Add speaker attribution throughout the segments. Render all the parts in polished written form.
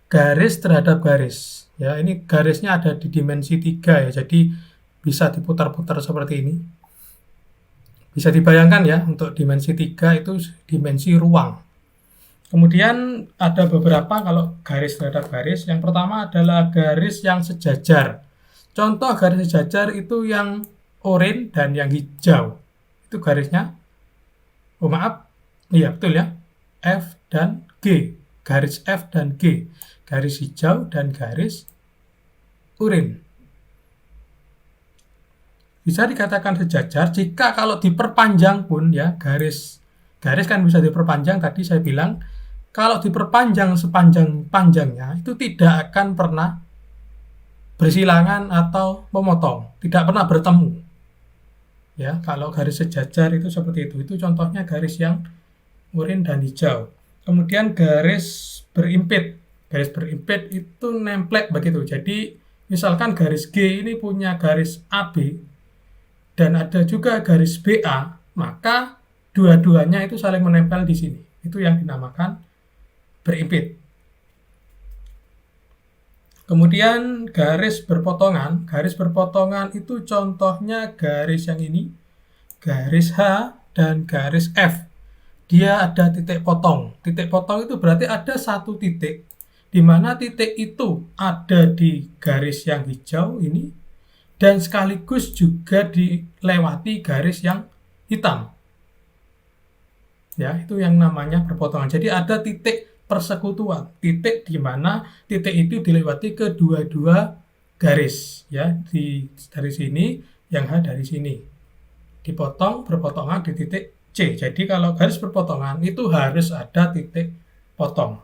Speaker 1: garis terhadap garis. Ya, ini garisnya ada di dimensi 3 ya, jadi bisa diputar-putar seperti ini. Bisa dibayangkan ya, untuk dimensi 3 itu dimensi ruang. Kemudian ada beberapa kalau garis terhadap garis. Yang pertama adalah garis yang sejajar. Contoh garis sejajar itu yang oranye dan yang hijau. Itu garisnya, oh maaf, iya betul ya, F dan G. Garis F dan G. Garis hijau dan garis oranye. Bisa dikatakan sejajar jika kalau diperpanjang pun ya, garis kan bisa diperpanjang, tadi saya bilang kalau diperpanjang sepanjang-panjangnya itu tidak akan pernah bersilangan atau memotong, tidak pernah bertemu. Ya, kalau garis sejajar itu seperti itu. Itu contohnya garis yang oranye dan hijau. Kemudian garis berimpit. Garis berimpit itu nemplek begitu. Jadi misalkan garis G ini punya garis AB dan ada juga garis BA, maka dua-duanya itu saling menempel di sini. Itu yang dinamakan berimpit. Kemudian garis berpotongan. Garis berpotongan itu contohnya garis yang ini, garis H dan garis F. Dia ada titik potong. Titik potong itu berarti ada satu titik, di mana titik itu ada di garis yang hijau ini, dan sekaligus juga dilewati garis yang hitam. Ya, itu yang namanya berpotongan. Jadi ada titik persekutuan, titik di mana titik itu dilewati kedua-dua garis, ya, dari sini, yang H dari sini. Dipotong, berpotongan di titik C. Jadi kalau garis berpotongan itu harus ada titik potong.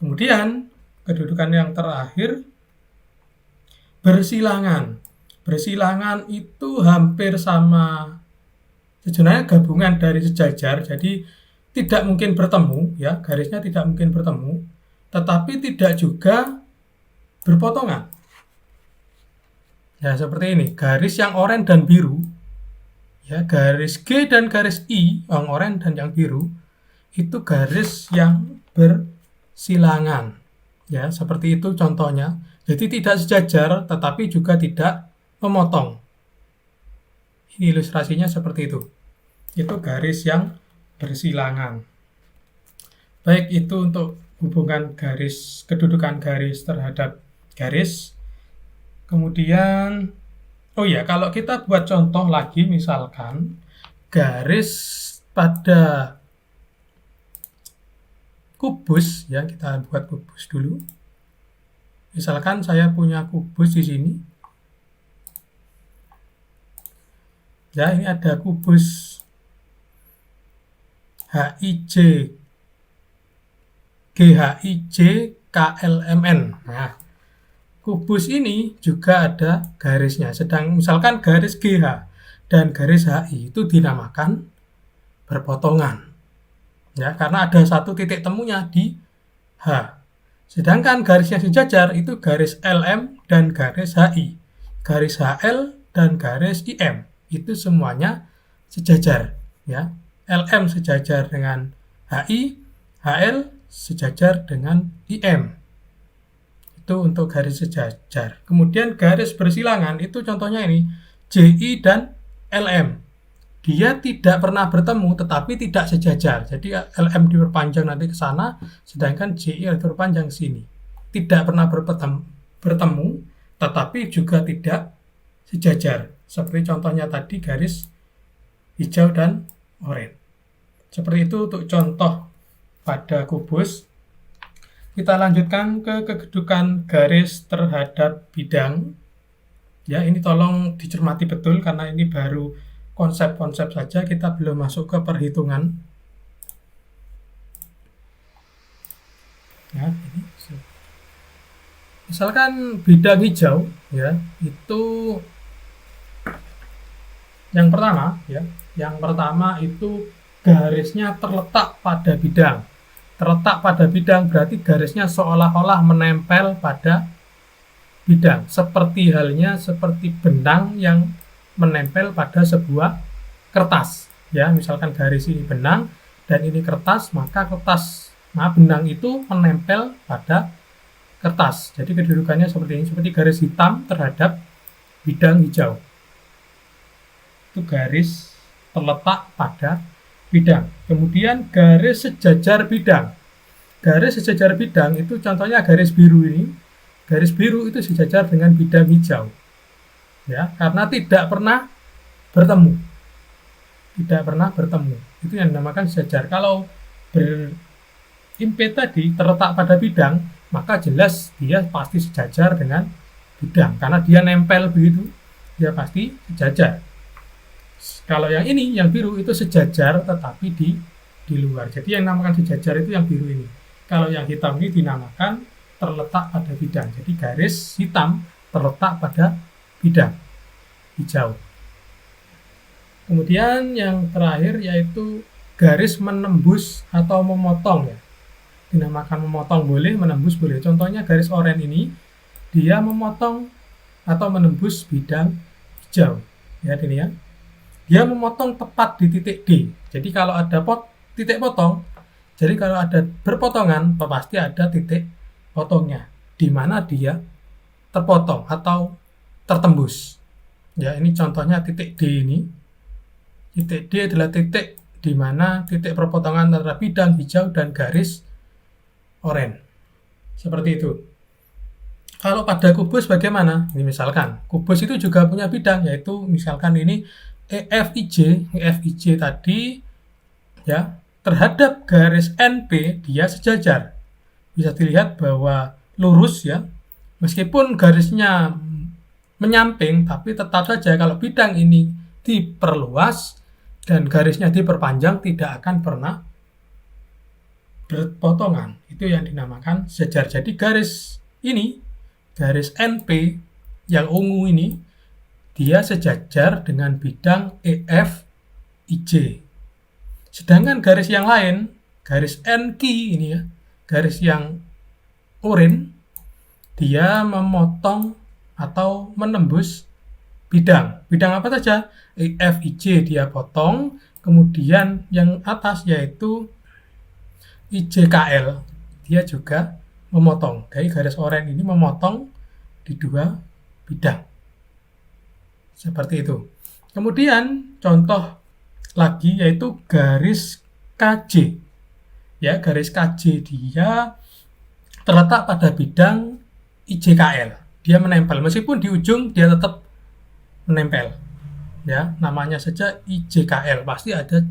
Speaker 1: Kemudian kedudukan yang terakhir, bersilangan. Bersilangan itu hampir sama, sebenarnya gabungan dari sejajar, jadi tidak mungkin bertemu, ya, garisnya tidak mungkin bertemu, tetapi tidak juga berpotongan. Ya, seperti ini, garis yang oranye dan biru, ya, garis G dan garis I, yang oranye dan yang biru, itu garis yang bersilangan. Ya, seperti itu contohnya. Jadi tidak sejajar, tetapi juga tidak memotong. Ini ilustrasinya seperti itu. Itu garis yang bersilangan. Baik, itu untuk hubungan garis, kedudukan garis terhadap garis. Kemudian, oh ya, kalau kita buat contoh lagi, misalkan garis pada kubus, ya, kita buat kubus dulu. Misalkan saya punya kubus di sini. Ya, ini ada kubus HIJ, GHIJ, KLMN. Nah, kubus ini juga ada garisnya. Sedang misalkan garis GH dan garis HI itu dinamakan berpotongan. Ya, karena ada satu titik temunya di H. Sedangkan garis yang sejajar itu garis LM dan garis HI. Garis HL dan garis IM. Itu semuanya sejajar, ya. LM sejajar dengan HI, HL sejajar dengan IM. Itu untuk garis sejajar. Kemudian garis bersilangan itu contohnya ini, JI dan LM. Dia tidak pernah bertemu tetapi tidak sejajar. Jadi LM diperpanjang nanti ke sana, sedangkan JI diperpanjang ke sini. Tidak pernah bertemu tetapi juga tidak sejajar. Seperti contohnya tadi garis hijau dan oranye. Seperti itu untuk contoh pada kubus. Kita lanjutkan ke kedudukan garis terhadap bidang. Ya, ini tolong dicermati betul karena ini baru konsep-konsep saja, kita belum masuk ke perhitungan. Ya, ini. Misalkan bidang hijau, ya, itu yang pertama itu garisnya terletak pada bidang. Terletak pada bidang berarti garisnya seolah-olah menempel pada bidang. Seperti halnya seperti benang yang menempel pada sebuah kertas. Ya, misalkan garis ini benang dan ini kertas, maka kertas Nah, benang itu menempel pada kertas. Jadi kedudukannya seperti ini, seperti garis hitam terhadap bidang hijau. Itu garis terletak pada bidang. Kemudian garis sejajar bidang. Garis sejajar bidang itu contohnya garis biru ini. Garis biru itu sejajar dengan bidang hijau. Ya, karena tidak pernah bertemu. Tidak pernah bertemu. Itu yang dinamakan sejajar. Kalau berimpit tadi terletak pada bidang, maka jelas dia pasti sejajar dengan bidang. Karena dia nempel begitu, dia pasti sejajar. Kalau yang ini, yang biru itu sejajar tetapi di luar. Jadi yang dinamakan sejajar itu yang biru ini. Kalau yang hitam ini dinamakan terletak pada bidang. Jadi garis hitam terletak pada bidang hijau. Kemudian yang terakhir yaitu garis menembus atau memotong ya. Dinamakan memotong boleh, menembus boleh. Contohnya garis oranye ini dia memotong atau menembus bidang hijau. Lihat ini ya. Dia memotong tepat di titik D. Jadi kalau ada titik potong, jadi kalau ada berpotongan, pasti ada titik potongnya, di mana dia terpotong atau tertembus. Ya, ini contohnya titik D ini. Titik D adalah titik di mana titik perpotongan antara bidang hijau dan garis oranye. Seperti itu. Kalau pada kubus bagaimana? Ini misalkan, kubus itu juga punya bidang, yaitu misalkan ini EFIJ tadi ya, terhadap garis NP dia sejajar. Bisa dilihat bahwa lurus ya, meskipun garisnya menyamping, tapi tetap saja kalau bidang ini diperluas dan garisnya diperpanjang tidak akan pernah berpotongan. Itu yang dinamakan sejajar. Jadi garis ini, garis NP yang ungu ini, dia sejajar dengan bidang EFIJ. Sedangkan garis yang lain, garis NQ ini ya, garis yang oranye, dia memotong atau menembus bidang. Bidang apa saja? EFIJ dia potong, kemudian yang atas yaitu IJKL, dia juga memotong. Dari garis oranye ini memotong di dua bidang. Seperti itu. Kemudian contoh lagi yaitu garis KJ. Ya, garis KJ dia terletak pada bidang IJKL. Dia menempel, meskipun di ujung dia tetap menempel. Ya, namanya saja IJKL. Pasti ada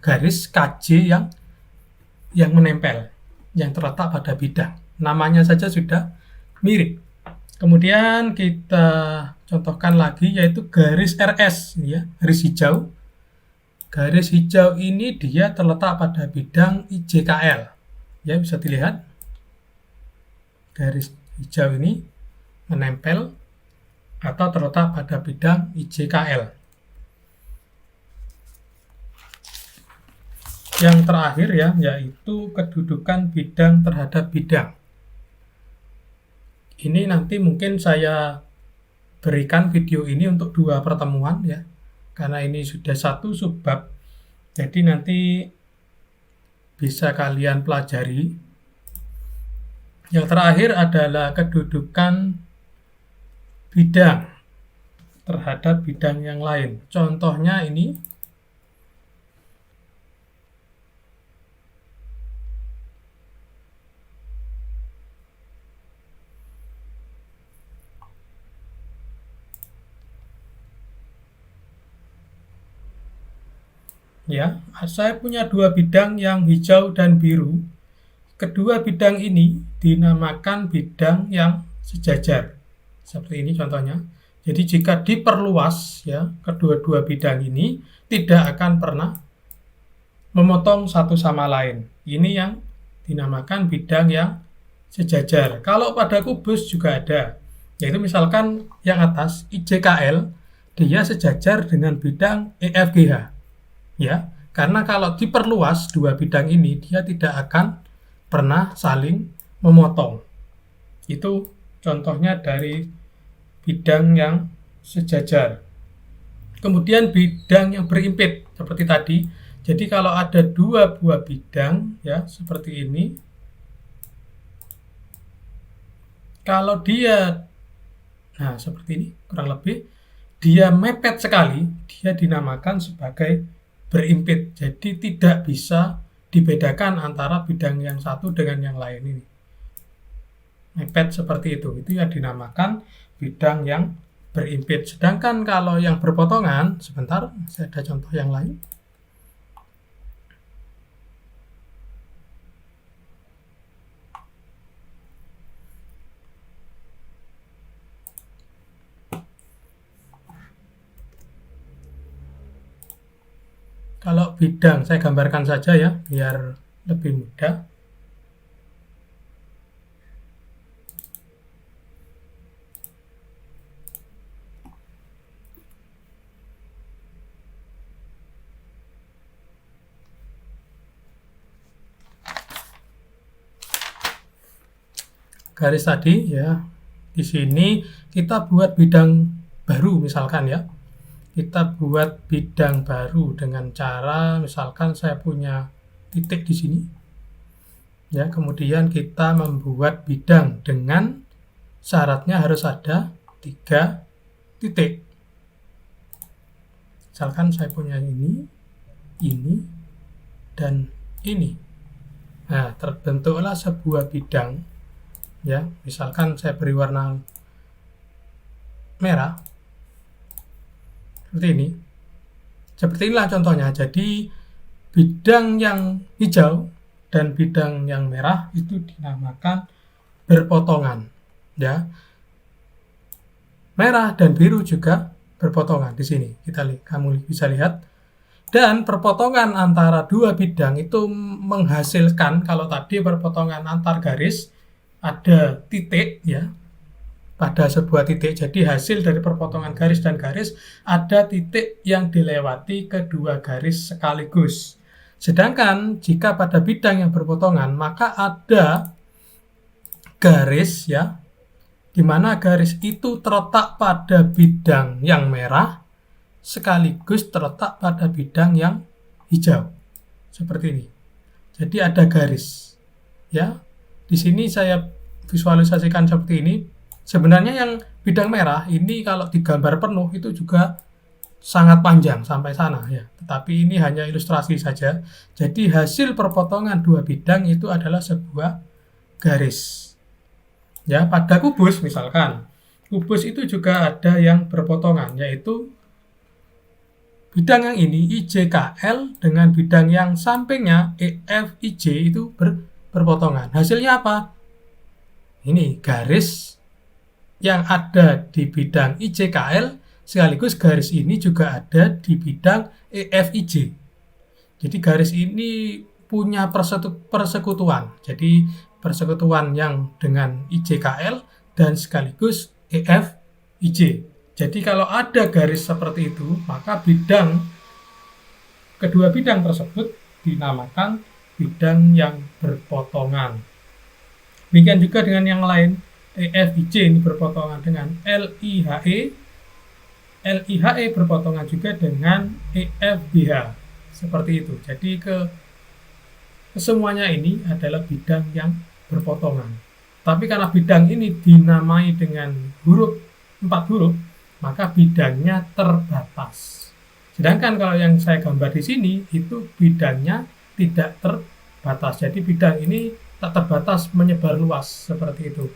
Speaker 1: garis KJ yang menempel, yang terletak pada bidang. Namanya saja sudah mirip. Kemudian kita contohkan lagi yaitu garis RS ya, garis hijau. Garis hijau ini dia terletak pada bidang IJKL. Ya, bisa dilihat. Garis hijau ini menempel atau terletak pada bidang IJKL. Yang terakhir ya, yaitu kedudukan bidang terhadap bidang. Ini nanti mungkin saya berikan video ini untuk 2 pertemuan ya, karena ini sudah 1 subbab, jadi nanti bisa kalian pelajari. Yang terakhir adalah kedudukan bidang terhadap bidang yang lain. Contohnya ini, ya, saya punya 2 bidang yang hijau dan biru. Kedua bidang ini dinamakan bidang yang sejajar. Seperti ini contohnya. Jadi jika diperluas ya, kedua-dua bidang ini tidak akan pernah memotong satu sama lain. Ini yang dinamakan bidang yang sejajar. Kalau pada kubus juga ada. Yaitu misalkan yang atas IJKL dia sejajar dengan bidang EFGH. Ya, karena kalau diperluas 2 bidang ini dia tidak akan pernah saling memotong. Itu contohnya dari bidang yang sejajar. Kemudian bidang yang berimpit seperti tadi. Jadi kalau ada dua buah bidang ya seperti ini, kalau dia seperti ini kurang lebih, dia mepet sekali, dia dinamakan sebagai berimpit. Jadi tidak bisa dibedakan antara bidang yang satu dengan yang lain ini. Mepet seperti itu yang dinamakan bidang yang berimpit. Sedangkan kalau yang berpotongan, sebentar, saya ada contoh yang lain. Kalau bidang, saya gambarkan saja ya, biar lebih mudah. Garis tadi ya, di sini kita buat bidang baru misalkan ya. Kita buat bidang baru dengan cara misalkan saya punya titik di sini. Ya, kemudian kita membuat bidang dengan syaratnya harus ada 3 titik. Misalkan saya punya ini, dan ini. Nah, terbentuklah sebuah bidang. Ya, misalkan saya beri warna merah. Seperti ini. Seperti inilah contohnya. Jadi bidang yang hijau dan bidang yang merah itu dinamakan berpotongan. Ya. Merah dan biru juga berpotongan di sini. Kamu bisa lihat. Dan perpotongan antara dua bidang itu menghasilkan, kalau tadi perpotongan antar garis ada titik ya. Pada sebuah titik, jadi hasil dari perpotongan garis dan garis ada titik yang dilewati kedua garis sekaligus. Sedangkan jika pada bidang yang berpotongan, maka ada garis ya, di mana garis itu terletak pada bidang yang merah sekaligus terletak pada bidang yang hijau. Seperti ini. Jadi ada garis. Ya. Di sini saya visualisasikan seperti ini. Sebenarnya yang bidang merah ini kalau digambar penuh itu juga sangat panjang sampai sana ya. Tetapi ini hanya ilustrasi saja. Jadi hasil perpotongan dua bidang itu adalah sebuah garis. Ya, pada kubus misalkan. Kubus itu juga ada yang berpotongan, yaitu bidang yang ini IJKL dengan bidang yang sampingnya EFIJ itu berpotongan. Hasilnya apa? Ini garis yang ada di bidang IJKL sekaligus garis ini juga ada di bidang EFIJ. Jadi garis ini punya persekutuan. Jadi persekutuan yang dengan IJKL dan sekaligus EFIJ. Jadi kalau ada garis seperti itu, maka kedua bidang tersebut dinamakan bidang yang berpotongan. Demikian juga dengan yang lain. EFIJ ini berpotongan dengan LIHE. LIHE berpotongan juga dengan EFBH. Seperti itu. Jadi kesemuanya ini adalah bidang yang berpotongan. Tapi karena bidang ini dinamai dengan 4 huruf, maka bidangnya terbatas. Sedangkan kalau yang saya gambar di sini, itu bidangnya tidak terbatas. Jadi bidang ini tak terbatas, menyebar luas seperti itu.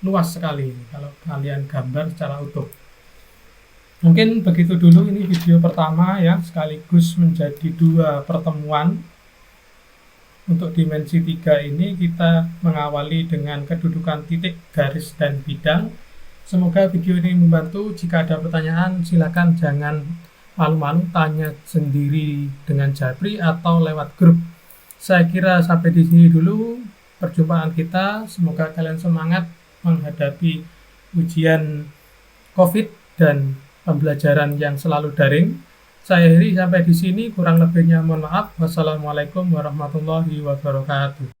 Speaker 1: Luas sekali kalau kalian gambar secara utuh. Mungkin begitu dulu ini video pertama ya, sekaligus menjadi 2 pertemuan. Untuk dimensi 3 ini kita mengawali dengan kedudukan titik, garis, dan bidang. Semoga video ini membantu. Jika ada pertanyaan silakan jangan malu-malu tanya sendiri dengan Japri atau lewat grup. Saya kira sampai di sini dulu perjumpaan kita. Semoga kalian semangat menghadapi ujian COVID dan pembelajaran yang selalu daring. Saya akhiri sampai di sini, kurang lebihnya mohon maaf. Wassalamualaikum warahmatullahi wabarakatuh.